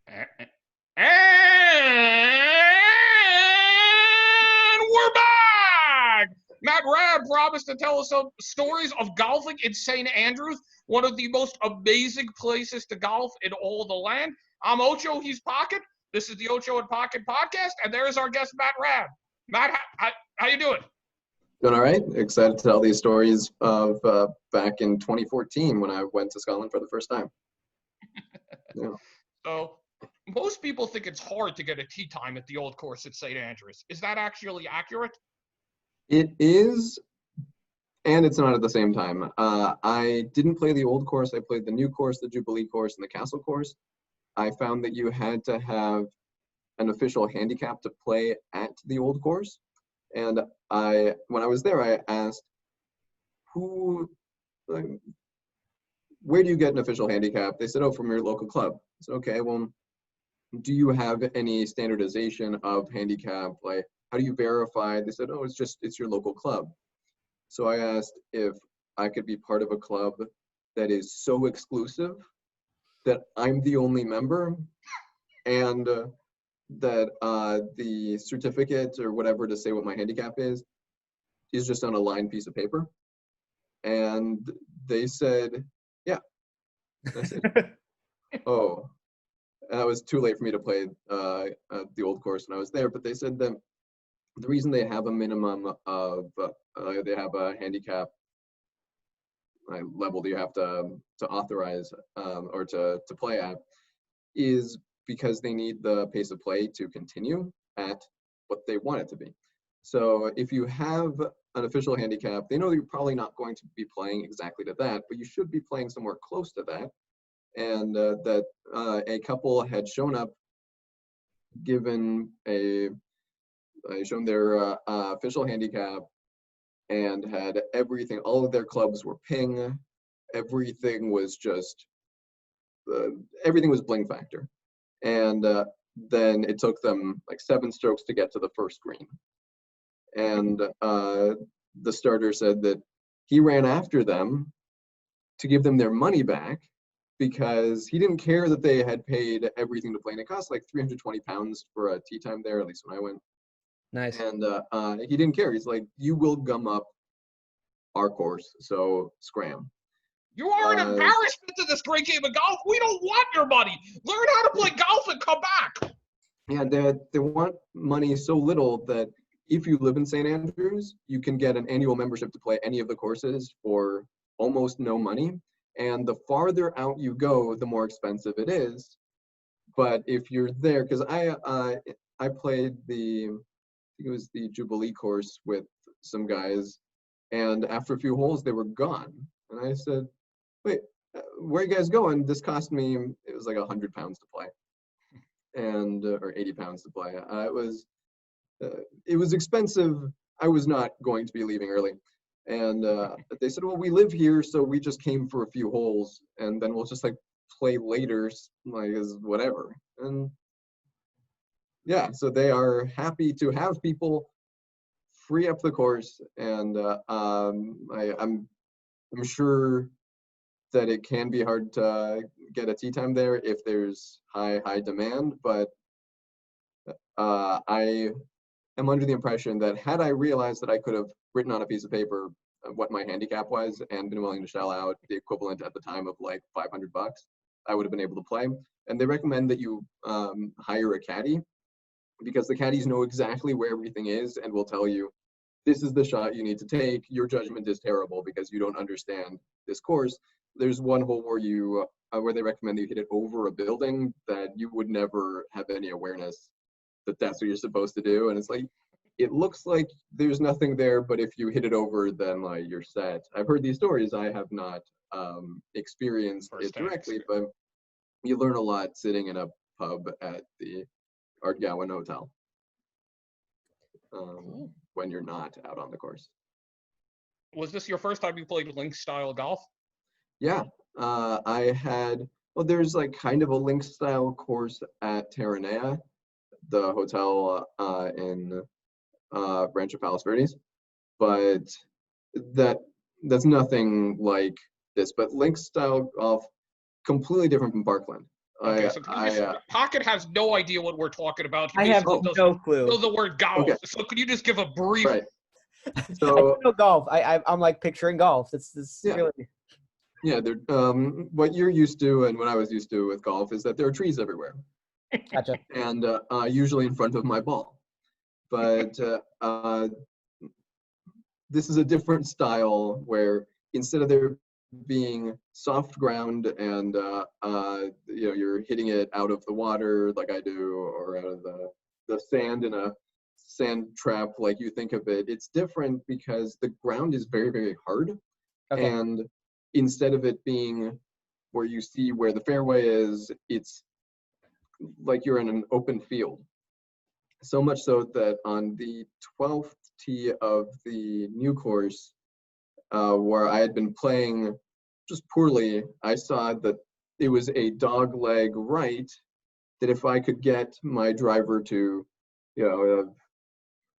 And we're back! Matt Raab promised to tell us some stories of golfing in St. Andrews, one of the most amazing places to golf in all the land. I'm Ocho, he's Pocket. This is the Ocho and Pocket podcast, and there's our guest, Matt Raab. Matt, how you doing? Doing all right. Excited to tell these stories of back in 2014 when I went to Scotland for the first time. Yeah. So, most people think it's hard to get a tee time at the old course at St. Andrews. Is that actually accurate? It is, and it's not at the same time. I didn't play the old course. I played the new course, the Jubilee course, and the Castle course. I found that you had to have an official handicap to play at the old course. And when I was there, I asked, where do you get an official handicap? They said, oh, from your local club. I said, okay, well, do you have any standardization of handicap? Like, how do you verify? They said, oh, it's your local club. So I asked if I could be part of a club that is so exclusive that I'm the only member, and that the certificate or whatever to say what my handicap is just on a lined piece of paper. And they said, yeah. I said, oh, and it was too late for me to play the old course when I was there, but they said that the reason they have a minimum of, they have a handicap level that you have to authorize or to play at, is because they need the pace of play to continue at what they want it to be. So if you have an official handicap, they know that you're probably not going to be playing exactly to that, but you should be playing somewhere close to that. And that a couple had shown up, shown their official handicap, and had everything. All of their clubs were ping. Everything was just, everything was bling factor. And then it took them like 7 strokes to get to the first green. And the starter said that he ran after them to give them their money back because he didn't care that they had paid everything to play. And it cost like 320 pounds for a tee time there, at least when I went. Nice. And he didn't care. He's like, you will gum up our course, so scram. You are an embarrassment to this great game of golf. We don't want your money. Learn how to play golf and come back. Yeah, they want money so little that if you live in St. Andrews, you can get an annual membership to play any of the courses for almost no money. And the farther out you go, the more expensive it is. But if you're there, because I played I think it was the Jubilee course with some guys, and after a few holes, they were gone. And I said, wait, where are you guys going? This cost me, it was like 100 pounds to play, and or 80 pounds to play. It was expensive. I was not going to be leaving early. And they said, well, we live here, so we just came for a few holes, and then we'll just like play later, like as whatever. And yeah, so they are happy to have people free up the course, and I'm sure that it can be hard to get a tee time there if there's high demand, but I am under the impression that had I realized that I could have written on a piece of paper what my handicap was and been willing to shell out the equivalent at the time of like $500, I would have been able to play. And they recommend that you hire a caddy, because the caddies know exactly where everything is and will tell you, this is the shot you need to take. Your judgment is terrible because you don't understand this course. There's one hole where they recommend that you hit it over a building that you would never have any awareness that that's what you're supposed to do. And it's like, it looks like there's nothing there, but if you hit it over, then like you're set. I've heard these stories. I have not experienced it directly, but you learn a lot sitting in a pub at the Ardgowan Hotel when you're not out on the course. Was this your first time you played links style golf? Yeah, there's like kind of a links style course at Terranea, the hotel in Rancho Palos Verdes, but that's nothing like this. But links style golf, completely different from Parkland. Okay, so Pocket has no idea what we're talking about. He I have basically doesn't no clue. know the word golf. Okay. So could you just give a brief? Right. I So do know golf. I'm like picturing golf. This Yeah. really. yeah, what you're used to and what I was used to with golf is that there are trees everywhere, Gotcha. and usually in front of my ball. But this is a different style where instead of there being soft ground and you're hitting it out of the water like I do, or out of the sand in a sand trap like you think of it, it's different because the ground is very, very hard. Okay. And instead of it being where you see where the fairway is, it's like you're in an open field. So much so that on the 12th tee of the new course, where I had been playing just poorly, I saw that it was a dog leg right, that if I could get my driver to,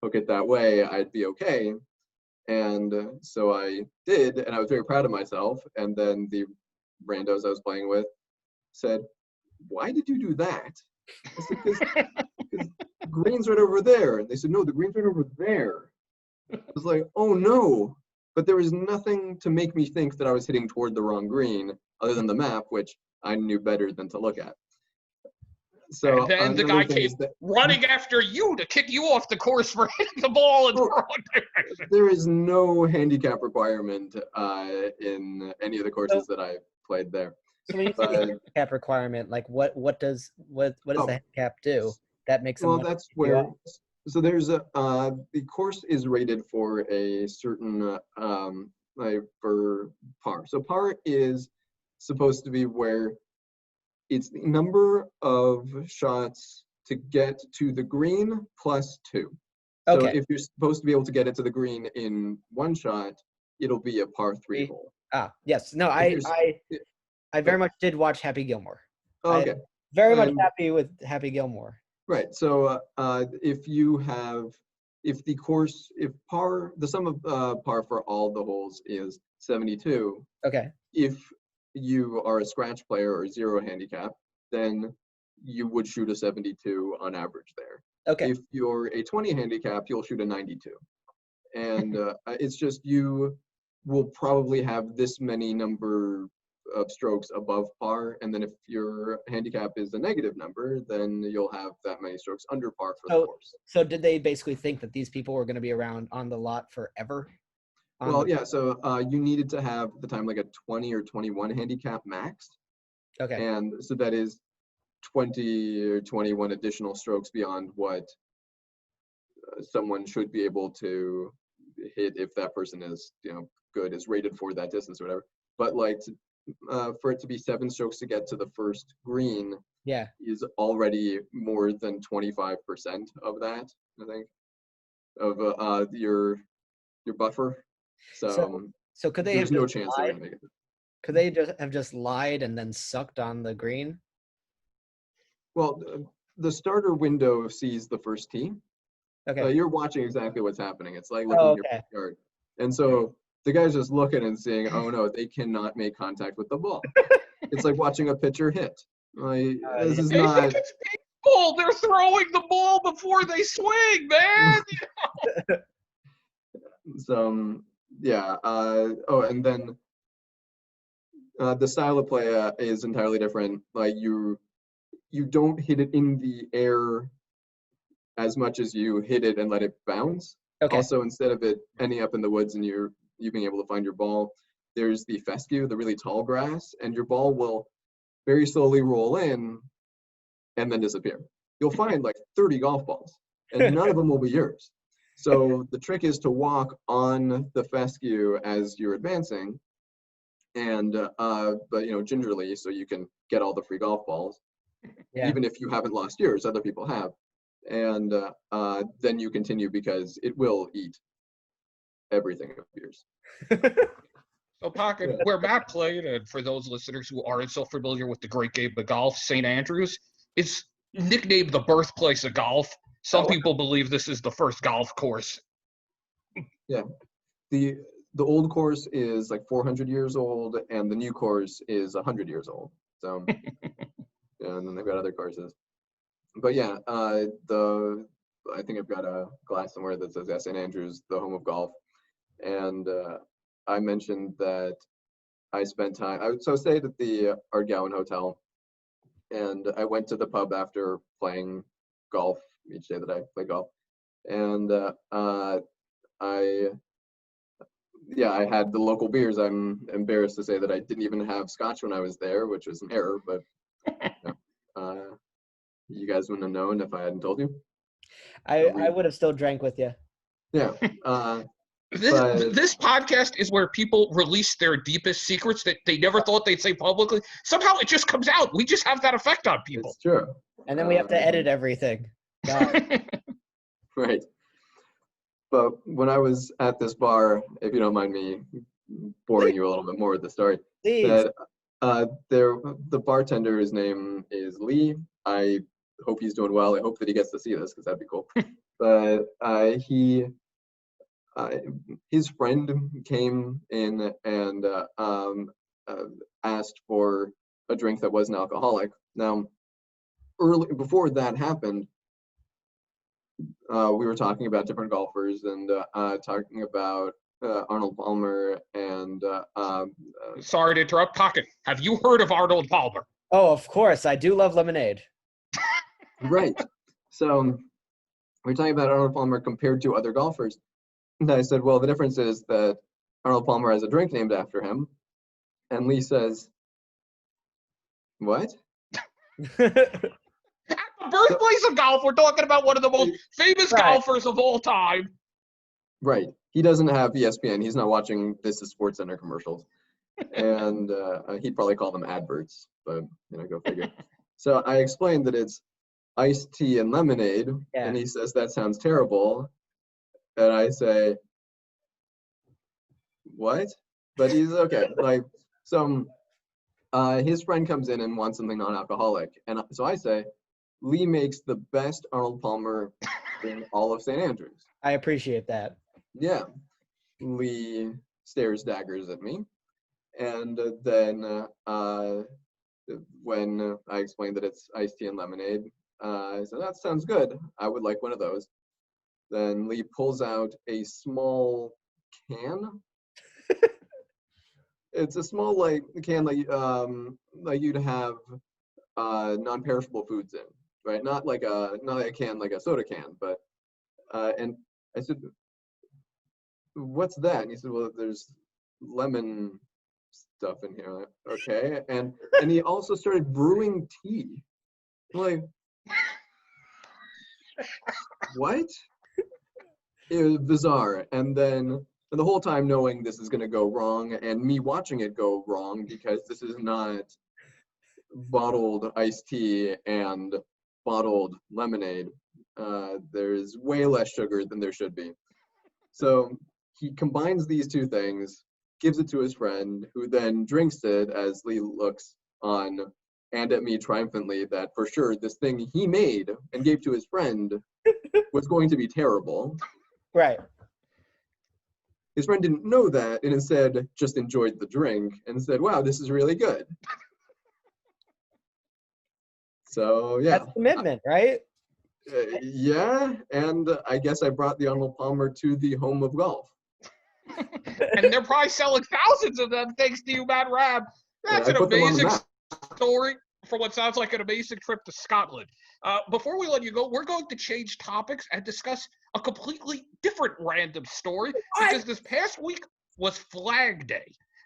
hook it that way, I'd be okay. And so I did, and I was very proud of myself. And then the randos I was playing with said, "Why did you do that?" I said, "Because the green's right over there." And they said, "No, the green's right over there." I was like, "Oh no." But there was nothing to make me think that I was hitting toward the wrong green other than the map, which I knew better than to look at. So And then the guy came running after you to kick you off the course for hitting the ball in the wrong direction. There is no handicap requirement in any of the courses that I played there. So when you say handicap requirement, like what does the handicap do that makes them? Well, that's where. So there's the course is rated for a certain like for par. So par is supposed to be where it's the number of shots to get to the green plus 2. So if you're supposed to be able to get it to the green in one shot, it'll be a par 3 hole. Ah, yes. No, I very much did watch Happy Gilmore. Okay. Very much happy with Happy Gilmore. Right. So if the sum of par for all the holes is 72. Okay. If you are a scratch player or 0 handicap, then you would shoot a 72 on average there. Okay. If you're a 20 handicap, you'll shoot a 92. And it's just you will probably have this many number of strokes above par, and then if your handicap is a negative number, then you'll have that many strokes under par for the course. So did they basically think that these people were going to be around on the lot forever? Well, yeah, so you needed to have at the time like a 20 or 21 handicap max. Okay. And so that is 20 or 21 additional strokes beyond what someone should be able to hit if that person is, good, is rated for that distance or whatever. But like for it to be 7 strokes to get to the first green, is already more than 25% of that, I think, of your buffer. So could they there's have no chance they're gonna make it. Could they just lied and then sucked on the green? Well, the starter window sees the first tee. Okay. You're watching exactly what's happening. It's like looking at your backyard. And so the guy's just looking and seeing, oh no, they cannot make contact with the ball. It's like watching a pitcher hit. This is not. It's baseball. They're throwing the ball before they swing, man. So yeah. And then the style of play is entirely different. Like you don't hit it in the air as much as you hit it and let it bounce. Okay. Also, instead of it ending up in the woods and you being able to find your ball, there's the fescue, the really tall grass, and your ball will very slowly roll in and then disappear. You'll find like 30 golf balls, and none of them will be yours. So the trick is to walk on the fescue as you're advancing, and but gingerly, so you can get all the free golf balls. Yeah. Even if you haven't lost yours, other people have. And then you continue because it will eat everything of yours. So, Pocket, where Matt played, and for those listeners who aren't so familiar with the great game of golf, St. Andrews, it's nicknamed the birthplace of golf. Some people believe this is the first golf course. Yeah. The old course is like 400 years old, and the new course is 100 years old. So, and then they've got other courses. But yeah, I think I've got a glass somewhere that says, yeah, St. Andrews, the home of golf. And I mentioned that I spent time, so I stayed at the Art Gowan Hotel, and I went to the pub after playing golf each day that I play golf. And I had the local beers. I'm embarrassed to say that I didn't even have scotch when I was there, which was an error, but you guys wouldn't have known if I hadn't told you. I would have still drank with you. Yeah. This podcast is where people release their deepest secrets that they never thought they'd say publicly. Somehow it just comes out. We just have that effect on people. It's true. And then we have to edit everything. Right. But when I was at this bar, if you don't mind me boring you a little bit more with the story, Please. The bartender's name is Lee. I hope he's doing well. I hope that he gets to see this because that'd be cool. But his friend came in and asked for a drink that wasn't alcoholic. Now, before that happened, we were talking about different golfers and talking about Arnold Palmer and sorry to interrupt. Pocket, have you heard of Arnold Palmer? Oh, of course. I do love lemonade. Right. So we're talking about Arnold Palmer compared to other golfers. And I said, well, the difference is that Arnold Palmer has a drink named after him. And Lee says, what? At the birthplace of golf, we're talking about one of the most famous golfers of all time. Right. He doesn't have ESPN. He's not watching This Is Sports Center commercials. And he'd probably call them adverts, but go figure. So I explained that it's iced tea and lemonade, and he says, that sounds terrible. And I say, what? But he's okay. His friend comes in and wants something non-alcoholic. And so I say, Lee makes the best Arnold Palmer in all of St. Andrews. I appreciate that. Yeah. Lee stares daggers at me. And then when I explained that it's iced tea and lemonade, I said, that sounds good. I would like one of those. Then Lee pulls out a small can. It's a small can like you'd have non-perishable foods in, right? Not like a can like a soda can, but and I said, what's that? And he said, well, there's lemon stuff in here. Like, okay. And he also started brewing tea. I'm like, what? It was bizarre. And then the whole time knowing this is going to go wrong and me watching it go wrong because this is not bottled iced tea and bottled lemonade. There's way less sugar than there should be. So he combines these two things, gives it to his friend, who then drinks it as Lee looks on and at me triumphantly that for sure this thing he made and gave to his friend was going to be terrible. Right. His friend didn't know that and instead just enjoyed the drink and said, wow, this is really good. So, yeah. That's commitment, right? Yeah, and I guess I brought the Arnold Palmer to the home of golf. And they're probably selling thousands of them thanks to you, Matt Raab. That's an amazing story for what sounds like an amazing trip to Scotland. Before we let you go, we're going to change topics and discuss a completely different random story because this past week was Flag Day.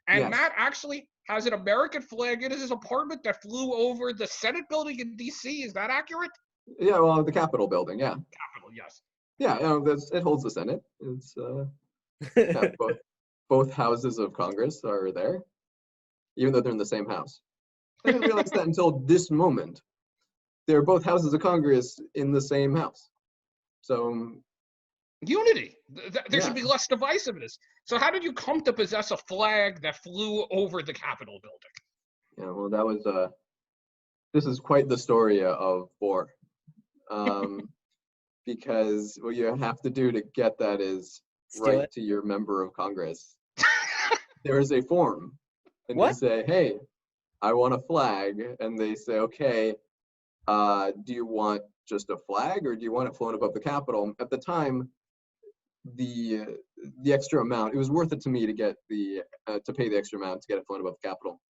And Matt actually has an American flag in his apartment that flew over the Senate building in D.C. Is that accurate? Yeah, well, the Capitol building, yeah. Capitol, yes. Yeah, it holds the Senate. It's both houses of Congress are there, even though they're in the same house. I didn't realize that until this moment. They're both houses of Congress in the same house. So unity. There should be less divisiveness. So how did you come to possess a flag that flew over the Capitol building? Yeah, well, that was this is quite the story of war. Because what you have to do to get that is write to your member of Congress. There is a form. And you say, hey, I want a flag. And they say, okay, do you want just a flag or do you want it flown above the Capitol? At the time, the extra amount, it was worth it to me to get to pay the extra amount to get it flown above the Capitol.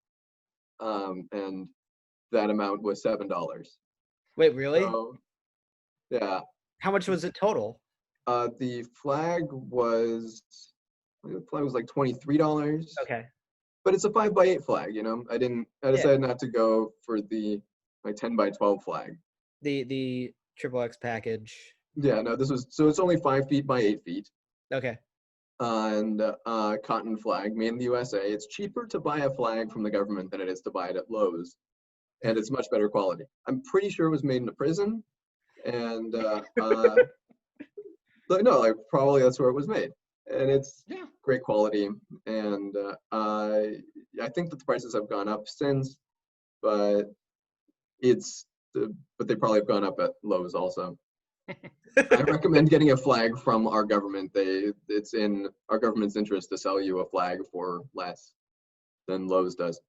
And that amount was $7. Wait, really? So, yeah. How much was it total? The flag was like $23. Okay. But it's a 5x8 flag, I decided not to go for the 10x12 flag. The XXX package. Yeah, no, so it's only 5 feet by 8 feet. Okay. And cotton flag made in the USA. It's cheaper to buy a flag from the government than it is to buy it at Lowe's. And it's much better quality. I'm pretty sure it was made in a prison. And no, probably that's where it was made. And it's great quality. And I think that the prices have gone up since, but they probably have gone up at Lowe's also. I recommend getting a flag from our government. It's in our government's interest to sell you a flag for less than Lowe's does,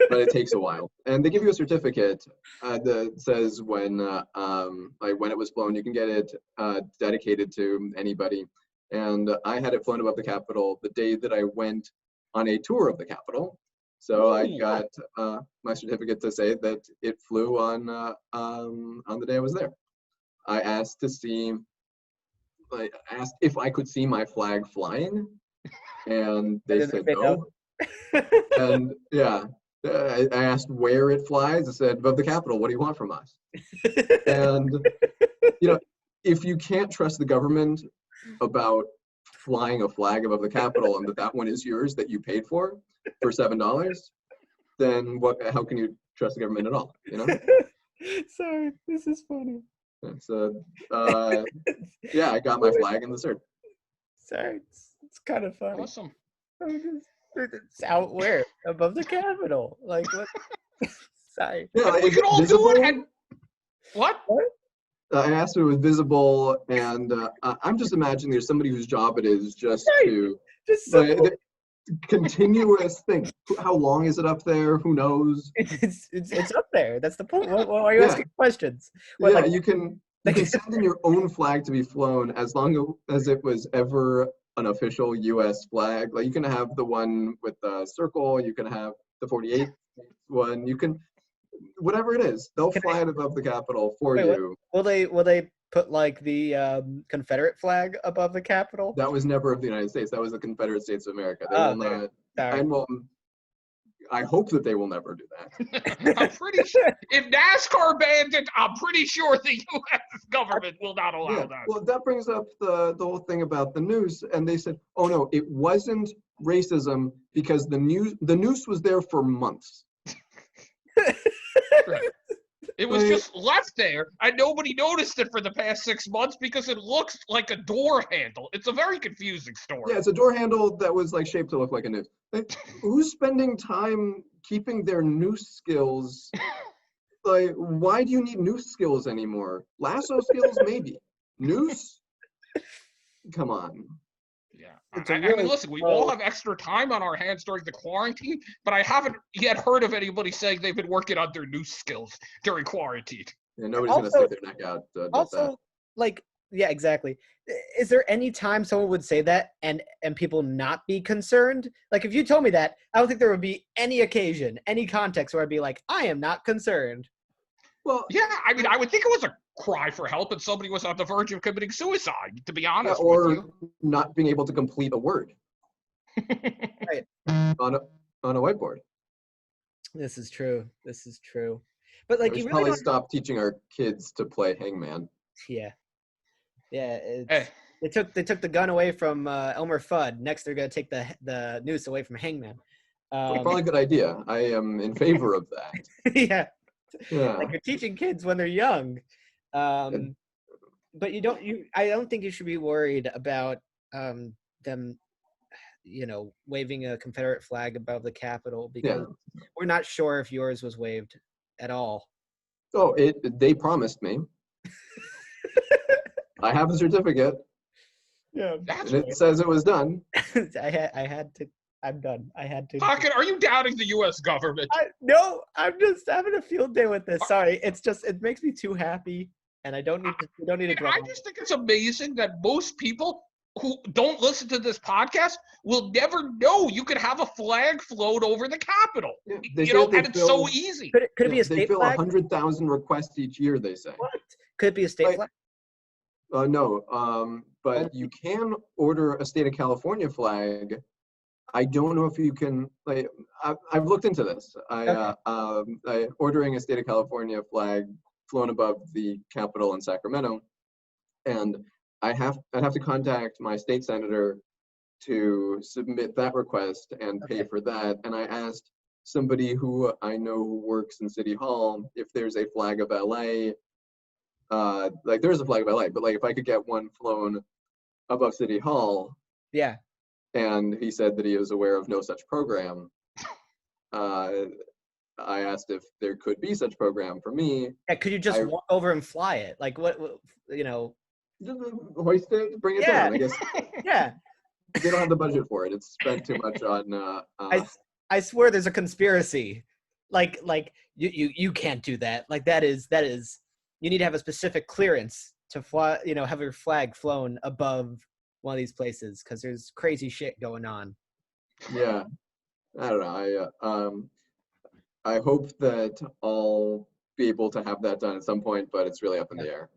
but it takes a while. And they give you a certificate that says when it was flown. You can get it dedicated to anybody. And I had it flown above the Capitol the day that I went on a tour of the Capitol. So I got my certificate to say that it flew on the day I was there. I asked if I could see my flag flying, and they said no. And I asked where it flies. I said, above the Capitol. What do you want from us? And if you can't trust the government about flying a flag above the Capitol and that one is yours that you paid for $7, then how can you trust the government at all? Sorry, this is funny. So I got my flag in the cert. Sorry, it's kind of funny. Awesome. It's out where? Above the Capitol. Like what? Sorry. Yeah, we could all do it. And what? I asked if it was visible, and I'm just imagining there's somebody whose job it is just to continuous thing. How long is it up there? Who knows? It's up there. That's the point. Why are you asking questions? You can send in your own flag to be flown as long as it was ever an official U.S. flag. Like you can have the one with the circle. You can have the 48 one. You can, whatever it is, they'll fly it above the Capitol for you. Will they put like the Confederate flag above the Capitol? That was never of the United States. That was the Confederate States of America. They will not. I hope that they will never do that. I'm pretty sure if NASCAR banned it, I'm pretty sure the U.S. government will not allow that. Well, that brings up the whole thing about the noose, and they said, "Oh no, it wasn't racism because the noose was there for months." Right. It was just left there, and nobody noticed it for the past 6 months because it looks like a door handle. It's a very confusing story. Yeah, it's a door handle that was shaped to look like a noose. Who's spending time keeping their noose skills? Why do you need noose skills anymore? Lasso skills, maybe. Noose? Come on. Yeah. I mean, listen, we all have extra time on our hands during the quarantine, but I haven't yet heard of anybody saying they've been working on their noose skills during quarantine. Yeah, nobody's going to stick their neck out. Also, yeah, exactly. Is there any time someone would say that and people not be concerned? Like, if you told me that, I don't think there would be any occasion, any context where I'd be like, I am not concerned. Well, yeah, I mean, I would think it was a cry for help and somebody was on the verge of committing suicide, to be honest with you. Or not being able to complete a word. Right. On a whiteboard. This is true. But like, we should probably stop teaching our kids to play hangman. Yeah. They took the gun away from Elmer Fudd. Next, they're gonna take the noose away from Hangman. Probably a good idea. I am in favor of that. Yeah. Like, you're teaching kids when they're young, but I don't think you should be worried about them, waving a Confederate flag above the Capitol because we're not sure if yours was waved at all. Oh, they promised me. I have a certificate. Yeah, and it says it was done. I had to I'm done. I had to. Pocket, are you doubting the U.S. government? No, I'm just having a field day with this. Sorry, it makes me too happy, and I don't need to dwell. I just think it's amazing that most people who don't listen to this podcast will never know you could have a flag float over the Capitol. Yeah, and it's so easy. Could it be a state They fill flag? 100,000 requests each year, they say. What? Could it be a state flag? No, but you can order a state of California flag. I don't know if you can, like, I've looked into this. Ordering a state of California flag flown above the Capitol in Sacramento, and I'd have to contact my state senator to submit that request and pay for that. And I asked somebody who I know who works in City Hall if there's a flag of LA. Like there's a flag of LA, but like if I could get one flown above City Hall. Yeah. And he said that he was aware of no such program. I asked if there could be such program for me. Yeah, could you just walk over and fly it? Like what Just hoist it, bring it down, I guess. Yeah. They don't have the budget for it. It's spent too much on I swear there's a conspiracy. Like you can't do that. Like that is you need to have a specific clearance to fly, have your flag flown above one of these places because there's crazy shit going on. Yeah, I don't know. I hope that I'll be able to have that done at some point, but it's really up in the air.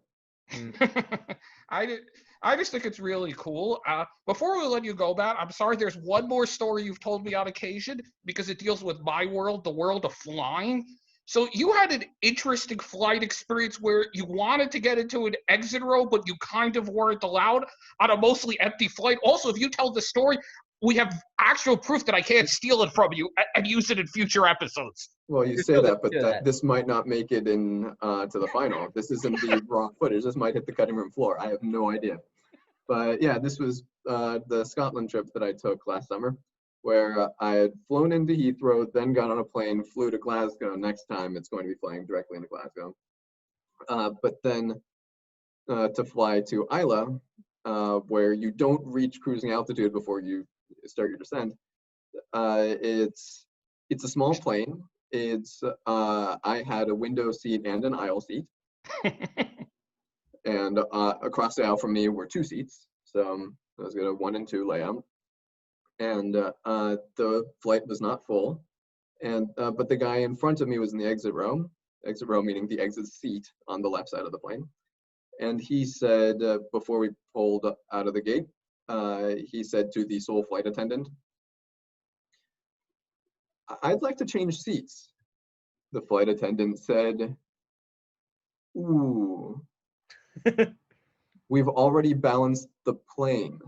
I just think it's really cool. Before we let you go, Matt, I'm sorry. There's one more story you've told me on occasion because it deals with my world, the world of flying. So you had an interesting flight experience where you wanted to get into an exit row, but you kind of weren't allowed on a mostly empty flight. Also, if you tell the story, we have actual proof that I can't steal it from you and use it in future episodes. Well, you say that, but this might not make it in to the final. This isn't the raw footage. This might hit the cutting room floor. I have no idea. But yeah, this was the Scotland trip that I took last summer, where I had flown into Heathrow, then got on a plane, flew to Glasgow. Next time it's going to be flying directly into Glasgow. But then to fly to Isla, where you don't reach cruising altitude before you start your descent. It's a small plane. I had a window seat and an aisle seat. And across the aisle from me were two seats. So I was going to 1 and 2 layout. And the flight was not full, but the guy in front of me was in the exit row meaning the exit seat on the left side of the plane. And he said, before we pulled out of the gate, he said to the sole flight attendant, "I'd like to change seats." The flight attendant said, "Ooh, we've already balanced the plane."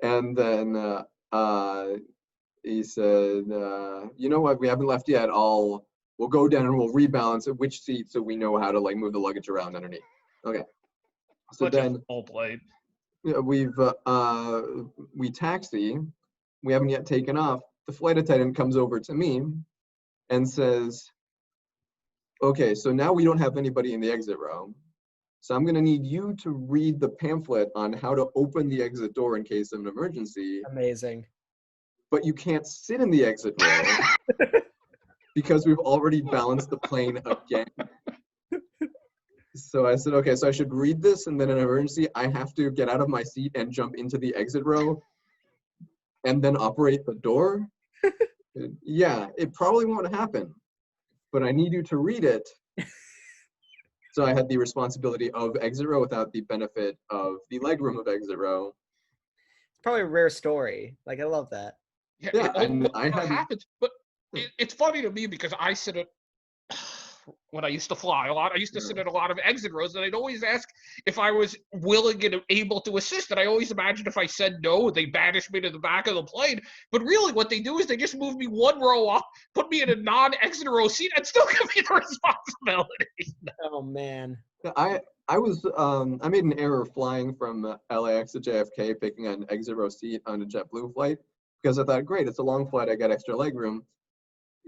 And then he said, "You know what? We haven't left yet. We'll go down and we'll rebalance at which seat so we know how to like move the luggage around underneath." Okay. So then full plane. We taxi. We haven't yet taken off. The flight attendant comes over to me and says, "Okay, so now we don't have anybody in the exit row. So I'm going to need you to read the pamphlet on how to open the exit door in case of an emergency." Amazing. "But you can't sit in the exit row because we've already balanced the plane again." So I said, "Okay, so I should read this, and then in an emergency, I have to get out of my seat and jump into the exit row and then operate the door?" "Yeah, it probably won't happen, but I need you to read it." So I had the responsibility of exit row without the benefit of the legroom of exit row. It's probably a rare story. Like, I love that. Yeah, and I had happens, but it's funny to me because I sit at when I used to fly a lot, I used to sit at a lot of exit rows, and I'd always ask if I was willing and able to assist. And I always imagined if I said no, they banish me to the back of the plane. But really, what they do is they just move me 1 row up, put me in a non-exit row seat, and still give me the responsibility. Oh man. I made an error flying from LAX to JFK, picking an exit row seat on a JetBlue flight because I thought, great, it's a long flight, I got extra leg room.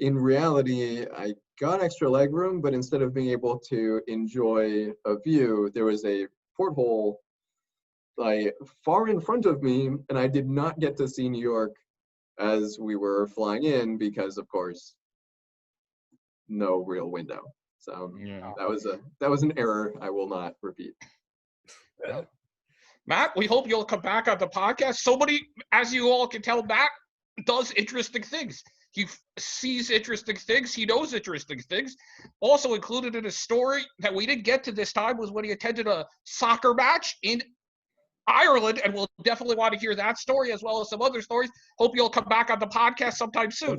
In reality, I got extra leg room, but instead of being able to enjoy a view, there was a porthole like far in front of me, and I did not get to see New York as we were flying in because, of course, no real window. So Yeah. that was an error I will not repeat. Well, Matt, we hope you'll come back on the podcast. Somebody, as you all can tell, Matt does interesting things. He sees interesting things. He knows interesting things. Also included in a story that we didn't get to this time was when he attended a soccer match in Ireland, and we'll definitely want to hear that story as well as some other stories. Hope you'll come back on the podcast sometime soon.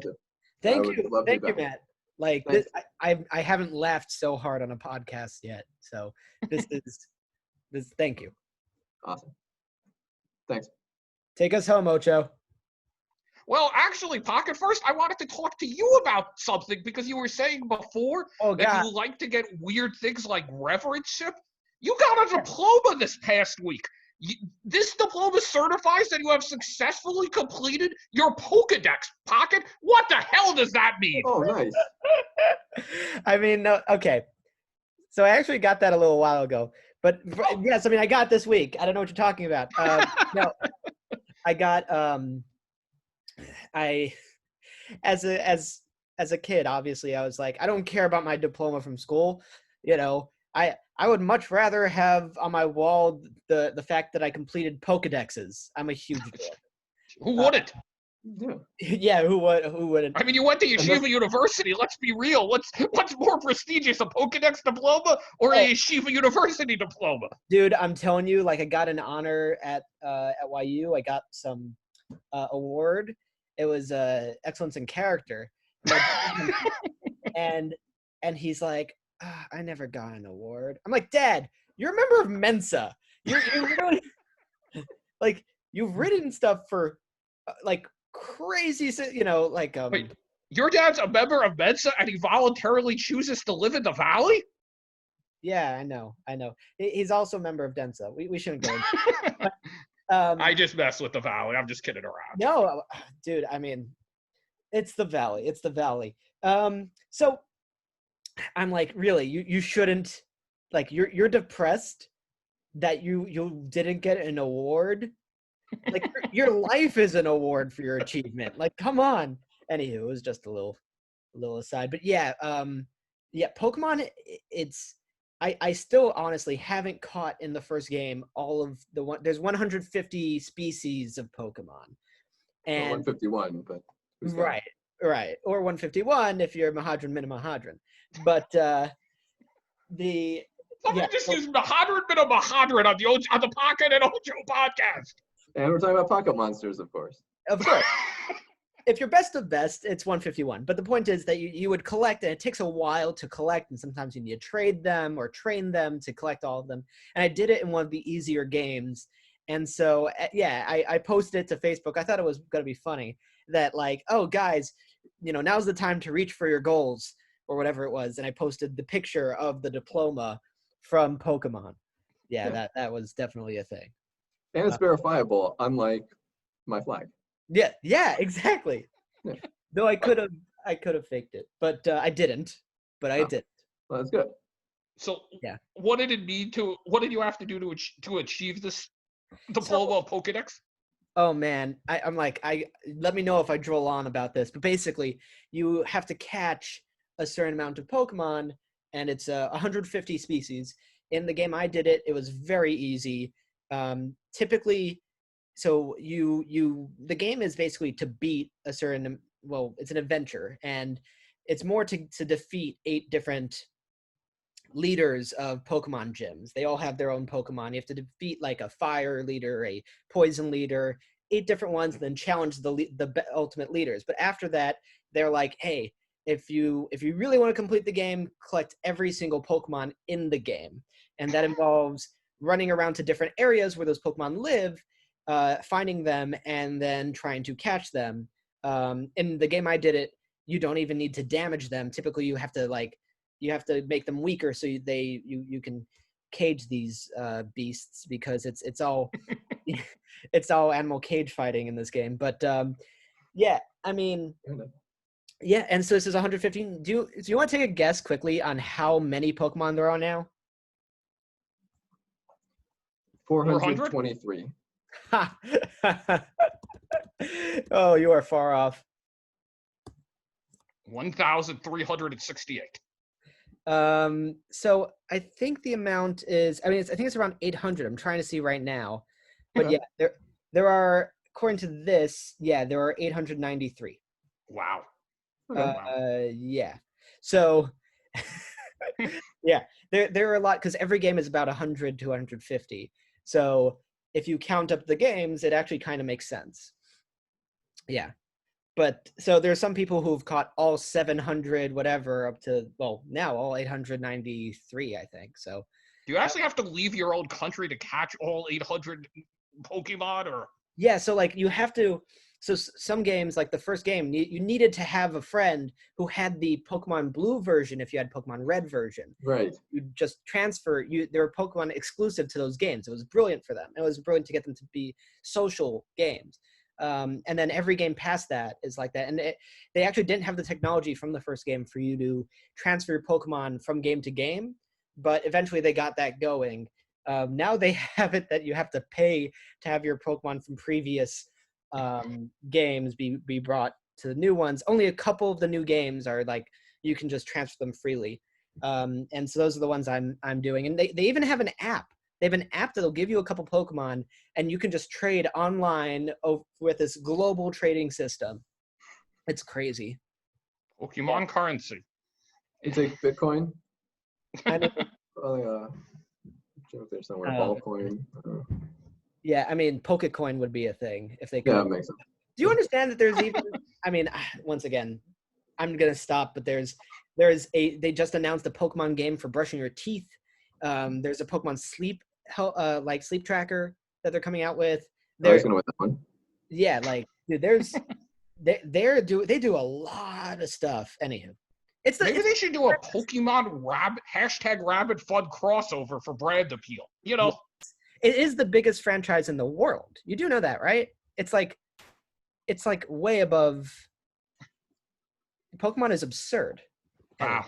Thank you, Matt. Like Thanks. this, I haven't laughed so hard on a podcast yet. So this is this. Thank you. Awesome. Thanks. Take us home, Ocho. Well, actually, Pocket, first, I wanted to talk to you about something because you were saying before that you like to get weird things like reverendship. You got a diploma this past week. This diploma certifies that you have successfully completed your Pokedex, Pocket. What the hell does that mean? Oh, nice. I mean, no, okay. So I actually got that a little while ago. But yes, I mean, I got it this week. I don't know what you're talking about. No, I got as a kid, obviously, I was like, I don't care about my diploma from school. You know, I would much rather have on my wall the fact that I completed Pokedexes. I'm a huge fan. Who wouldn't? Yeah, who wouldn't? I mean, you went to Yeshiva University. Let's be real. What's more prestigious, a Pokedex diploma or a Yeshiva University diploma? Dude, I'm telling you, like I got an honor at YU. I got some award. It was excellence in character, and he's like, I never got an award. I'm like, Dad, you're a member of Mensa. You really like you've written stuff for like crazy, you know, like Wait, your dad's a member of Mensa and he voluntarily chooses to live in the valley? Yeah, I know. He's also a member of Densa. We shouldn't go into I just mess with the valley. I'm just kidding around. No, dude, I mean, it's the valley. It's the valley. So I'm like, really, you shouldn't, like, you're depressed that you didn't get an award. Like your life is an award for your achievement. Like, come on. Anywho, it was just a little aside. But yeah, Pokemon, I still honestly haven't caught in the first game all of there's 150 species of Pokemon. And 151, but right. Or 151 if you're Mahadran Minamahadran. But Somebody just used Mahadran Minamahadran on the Pocket and Ocho podcast. And we're talking about pocket monsters, of course. Of course. If you're best of best, it's 151. But the point is that you would collect, and it takes a while to collect, and sometimes you need to trade them or train them to collect all of them. And I did it in one of the easier games. And so, yeah, I posted it to Facebook. I thought it was going to be funny that, like, oh, guys, you know, now's the time to reach for your goals or whatever it was. And I posted the picture of the diploma from Pokemon. Yeah. That was definitely a thing. And it's verifiable, unlike my flag. Yeah, exactly. Yeah. Though I could have faked it, but I didn't. But I did. Well, that's good. So, yeah, what did you have to do to achieve this diploma of Pokedex? Oh man, I'm like, let me know if I droll on about this. But basically, you have to catch a certain amount of Pokemon, and it's 150 species. In the game I did it, it was very easy. Typically, so the game is basically to beat a certain, well, it's an adventure, and it's more to defeat 8 different leaders of Pokemon gyms. They all have their own Pokemon. You have to defeat like a fire leader, a poison leader, 8 different ones, and then challenge the ultimate leaders. But after that, they're like, hey, if you really want to complete the game, collect every single Pokemon in the game. And that involves running around to different areas where those Pokemon live, finding them, and then trying to catch them. In the game I did it, you don't even need to damage them. Typically, you have to make them weaker so you can cage these beasts, because it's all it's all animal cage fighting in this game. But yeah, I mean, yeah. And so this is 115. Do you want to take a guess quickly on how many Pokemon there are now? 400? 423. Oh, you are far off. 1,368. So I think the amount is, I think it's around 800. I'm trying to see right now. But Okay. yeah, there are, according to this, there are 893. Wow. Okay. Yeah. So yeah, there are a lot, because every game is about 100 to 150. So if you count up the games, it actually kind of makes sense. Yeah. But so there's some people who've caught all 700 whatever up to, well, now all 893, I think. So Do you actually have to leave your own country to catch all 800 Pokemon, or? yeah, so like you have to, so some games, like the first game, you needed to have a friend who had the Pokemon Blue version if you had Pokemon Red version. Right. You just transfer, there were Pokemon exclusive to those games. It was brilliant for them. It was brilliant to get them to be social games. And then every game past that is like that. And they actually didn't have the technology from the first game for you to transfer your Pokemon from game to game, but eventually they got that going. Now they have it that you have to pay to have your Pokemon from previous games be brought to the new ones. Only a couple of the new games are like you can just transfer them freely, and so those are the ones I'm doing. And they even have an app. They have an app that'll give you a couple Pokemon, and you can just trade online with this global trading system. It's crazy. Pokemon currency. You take Bitcoin? Kind of, Probably there's somewhere Ballcoin. yeah, I mean, Pokecoin would be a thing if they could. Yeah, it makes sense. Do you understand that there's even, I mean, once again, I'm going to stop, but they just announced a Pokemon game for brushing your teeth. There's a Pokemon sleep tracker that they're coming out with. I was going to win that one. Yeah, like, dude, they do a lot of stuff. Anywho, Maybe they should do a Pokemon #Rabbit Fun crossover for brand appeal. You know, it is the biggest franchise in the world. You do know that, right? It's like way above. Pokemon is absurd. Wow.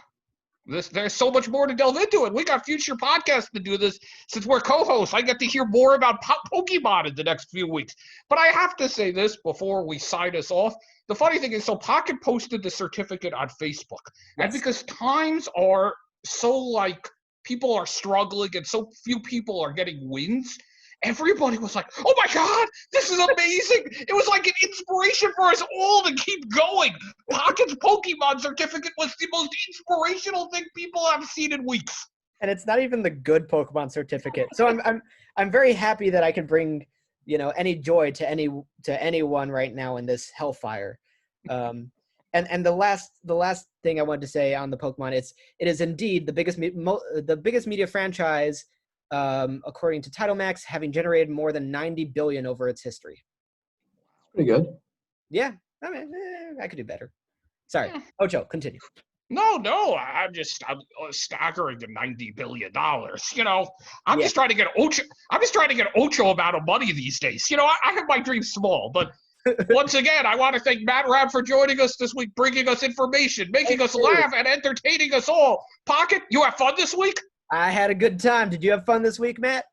There's so much more to delve into it. We got future podcasts to do this. Since we're co-hosts, I get to hear more about Pokemon in the next few weeks. But I have to say this before we sign us off. The funny thing is, so Pocket posted the certificate on Facebook. Yes. And because times are so like people are struggling and so few people are getting wins, everybody was like, oh my God, this is amazing. It was like an inspiration for us all to keep going. Pocket's Pokemon certificate was the most inspirational thing people have seen in weeks. And it's not even the good Pokemon certificate. So I'm very happy that I can bring, any joy to anyone right now in this hellfire. And the last thing I wanted to say on the Pokemon, it is indeed the biggest media franchise, according to TitleMax, having generated more than 90 billion over its history. Pretty good. Yeah, I mean, I could do better. Sorry, Ocho, continue. No, I'm staggering to $90 billion. I'm just trying to get Ocho. I'm just trying to get Ocho amount of money these days. I have my dreams small, but once again, I want to thank Matt Raab for joining us this week, bringing us information, making us laugh, and entertaining us all. Pocket, you have fun this week? I had a good time. Did you have fun this week, Matt?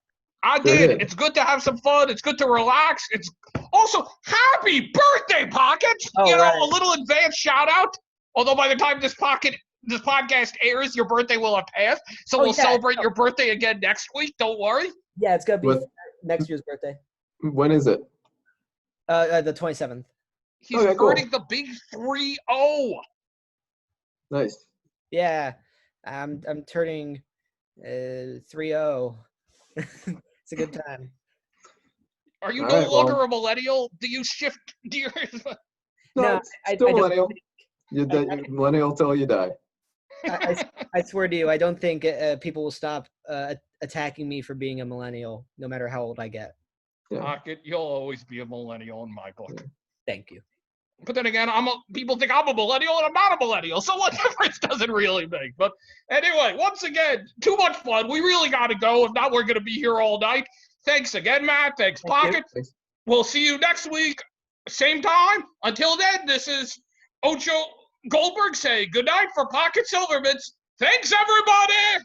I did. It's good to have some fun. It's good to relax. It's also happy birthday, Pocket. Right. A little advanced shout out. Although by the time this podcast airs, your birthday will have passed. So we'll celebrate your birthday again next week. Don't worry. Yeah, it's gonna be next year's birthday. When is it? The 27th. He's earning the big 3-0. Nice. Yeah, I'm turning 3-0. It's a good time. Are you no longer a millennial? Do you shift gears? No, still millennial. You're millennial till you die. I swear to you, I don't think people will stop attacking me for being a millennial, no matter how old I get. Yeah. Pocket, you'll always be a millennial in my book. Thank you. But then again, people think I'm a millennial and I'm not a millennial, so what difference does it really make? But anyway, once again, too much fun. We really got to go. If not, we're going to be here all night. Thanks again, Matt. Thanks, Pocket. Thanks. We'll see you next week, same time. Until then, this is Ocho Goldberg saying good night for Pocket Silvermans. Thanks, everybody!